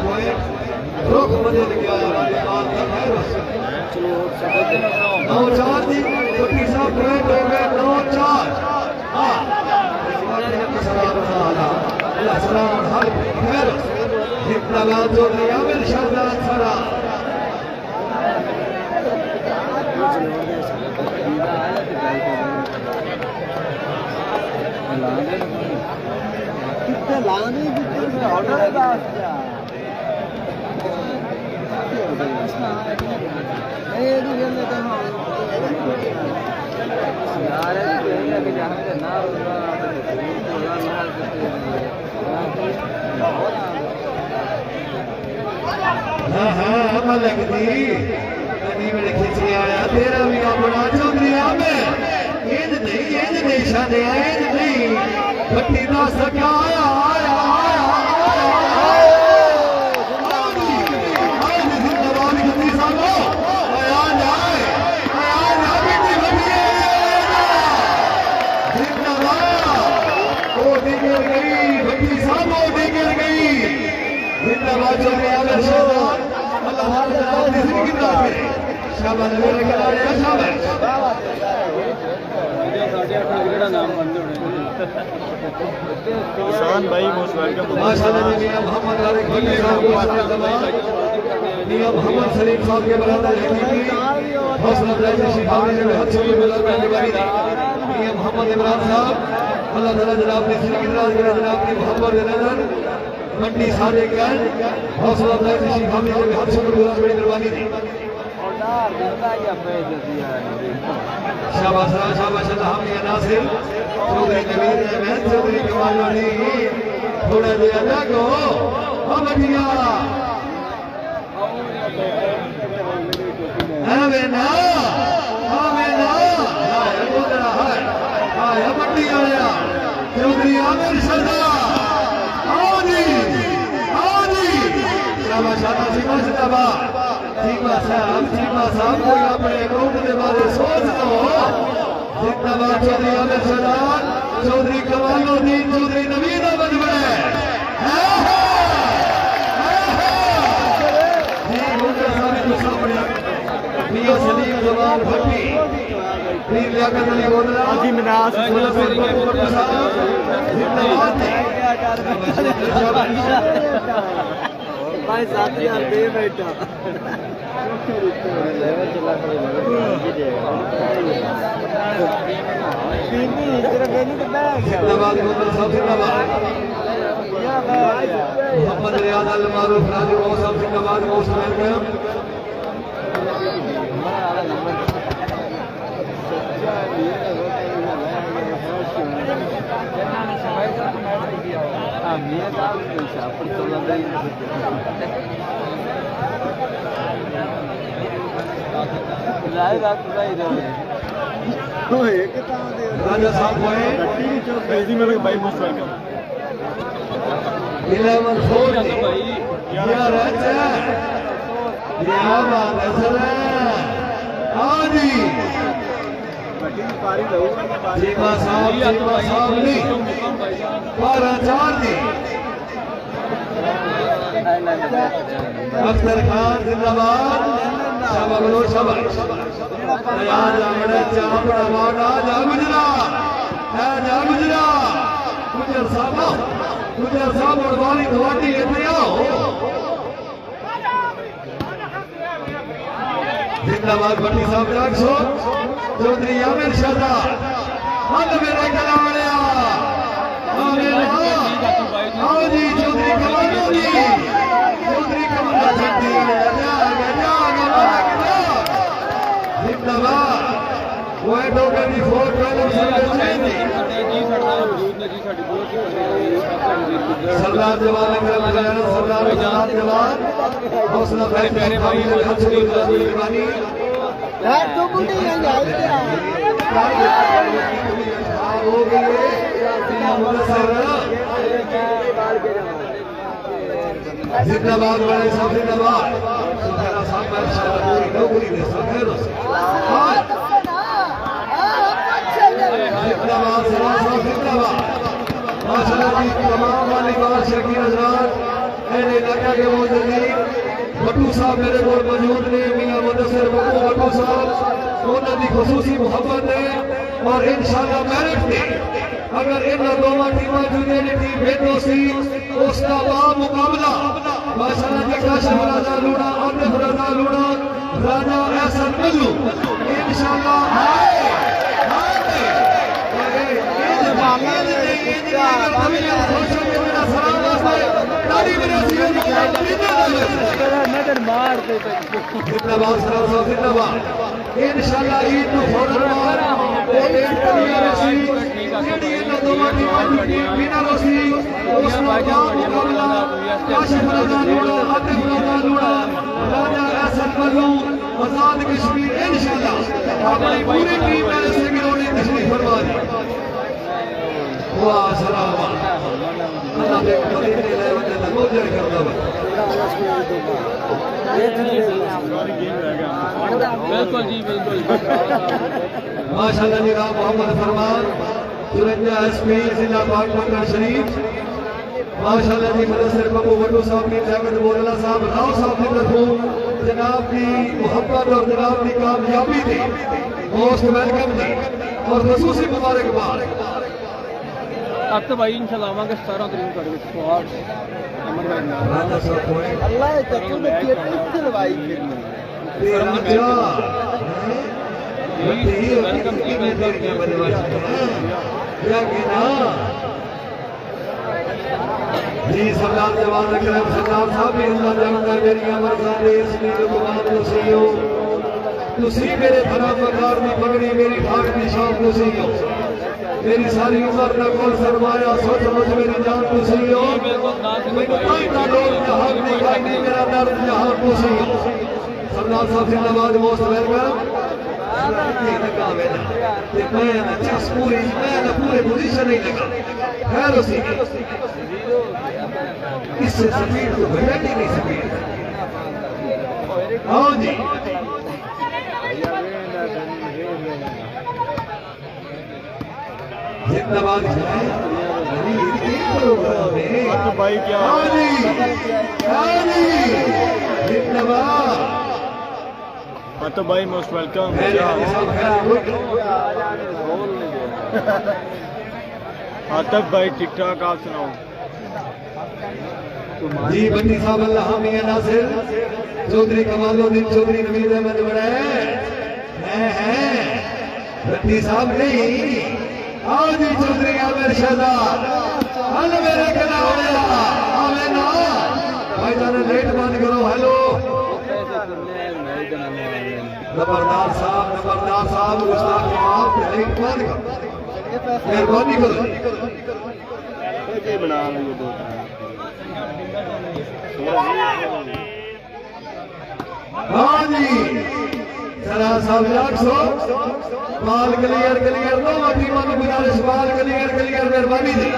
रुख बदल गया नौ चार दी छोटी सा पॉइंट हो गए 9-4 सलाम हर खैर जितना बात हो गया मेरे शानदार सरा कितने लाने कितने ऑर्डर है ये तो खेल लेते हैं यार ये कि जहां पे ना होगा हाँ हाँ मलक दी कभी मेरे खिंची आया तेरा भी अपना चौधरी में इंज नहीं शादे इंज नहीं भट्टी ना सका आया आया आया शाबाश मेरे खिलाड़ी शाबाश शान भाई मोस्ट वेलकम माशाल्लाह मियां मोहम्मद आरिफ भट्टी साहब मियां मोहम्मद सलीम साहब के बराबर हकीकी हौसला अफजाई शिफा में हाथ से मिलकर मेहरबानी मियां मोहम्मद इमरान साहब अल्लाह ताला जनाब ने सिरगिराज के जनाब की मोहब्बत नजर मंडी सारे कर हौसला अफजाई शिफा में हाथ से मिलकर मेहरबानी दी शाबाश शाबाश अल्लाह मियां नासिर चौधरी नवीद अहमद चौधरी कमाल वाली थोड़ा दिया जागो हम बढ़िया हमें ना हाय उधर हाय बढ़िया आया चौधरी आमिर सरदार आओ जी शाबाश शाबाश जिंदाबाद चीमा साहब कोई अपने ग्रुप के बारे सोच लो जिंदाबाद चौधरी आमिर सरदार चौधरी कमालुद्दीन चौधरी नवीद अहमद बने मियां सलीम जमाल भट्टी पीर लियाकत अली गोदरा आजी मिनास जिंदाबाद भाई 7000 दे बैठा लेवल चला कर जिंदाबाद गोदरा साहब जिंदाबाद मोहम्मद रियाद अल मारूफ राजू साहब जिंदाबाद मोस्ट वेलकम राजा साहब मेरे भाई मोस्ट वेलकम 1140 या राजा या नजर हाँ जी चीमा साहब नहीं 12-4 दी अख्तर खान जिंदाबाद शाबाश शाबाश आज हमने चापड़ा वाड़ा जा गुजरात है जा गुजरात गुजर साहब और वाली धवाटी लेते आओ जिंदाबाद भट्टी साहब 100 चौधरी आमिर सरदार हल मेरा खिलाड़ी आओ जी चौधरी कमालुद्दीन चौधरी कमालुद्दीन जिंदाबाद पॉइंट हो गई 4 सरदार जवान सरदार जवान हौसला प्यारे भाई मेहरबानी तो बुढ़ी हो गई जिंदाबाद बड़े साहब जिंदाबाद सुखैरा साहब नौकरी दे सुखैरा जिंदाबाद साहब जिंदाबाद माशाल्लाह जी तमाम वाली बात शकीर हजरात मेरे इलाका के मौजूद बट्टू साहब मेरे को मौजूद ने मियां मुदस्सिर बट्टू साहब उन्होंने खसूसी मुहब्बत है और इंशाल्लाह मेरिट ने अगर इन दोनों टीमां जूनियर टीम भेजो सी उसका मुकाबला माशाल्लाह जी काशिफ राजा लूड़ा आतिफ राजा लूड़ा राजा एहसन मल्लू इंशाल्लाह नजर मार दे इंशाल्लाह ईद को फौरन बाद आजाद कश्मीर इंशाल्लाह अपनी पूरी टीम में तशरीफ फरमा दी वाह सलाम अल्लाह के मदीने ले वजह गुजर करदा बिल्कुल जी बिल्कुल माशाल्लाह जनाब मोहम्मद फरमान 53 एसपी जिला पाकपतन शरीफ माशाल्लाह जी मुदस्सिर बब्बू बट्टू साहब की जैकट बोला साहब राव साहब की तरफों जनाब की मोहब्बत और जनाब की कामयाबी थी मोस्ट वेलकम थी और खसूसी मुबारकबाद अब तो भाई इंशाल्लाह आवांगे 17 तरीक को स्क्वाड अमर भाई राजा साहब को अल्लाह तक में कितनी लवाई तेरा क्या वेलकम जी वेलकम क्या कहना जी सरदार जवान अकरम सरदार साहब भी अल्लाह जानता मेरी अमर सारे इसलिए तो कुमार नसीयो तुसी मेरे भरा पगार में पगड़ी मेरी ठाक की शान नसीयो मेरी सारी उम्र न कोल सरमाया सोच समझ मेरी जान तुसी हो मैं कोई ना लोग जहां दिखाई नहीं मेरा दर्द जहां तुसी हो सरदार साहब जिंदाबाद मोस्ट वेलकम पूरे पोजीशन नहीं लगा खैर उसी इससे स्पीड तो घटा ही नहीं स्पीड हाँ जी जिंदाबाद भाई क्या हाँ जी जिंदाबाद तो भाई मोस्ट वेलकम आतिफ भाई ठीक ठाक आप सुनाओ जी बंदी साहब अल्लाह मियां नासिर चौधरी कमालुद्दीन चौधरी नवीद अहमद बड़े हैं बंदी साहब नहीं आओ जी चौधरी आमिर शहजाद हल मेरे खिलाफ आवे ना भाई जान लेट बंद करो हेलो नंबरदार साहब गुस्ताख माफ लेट बंद करो मेहरबानी करो बना लो दो हाँ जी जरा साहब 800 बाल क्लियर दो टीमों की गुजारिश बाल क्लियर मेहरबानी जी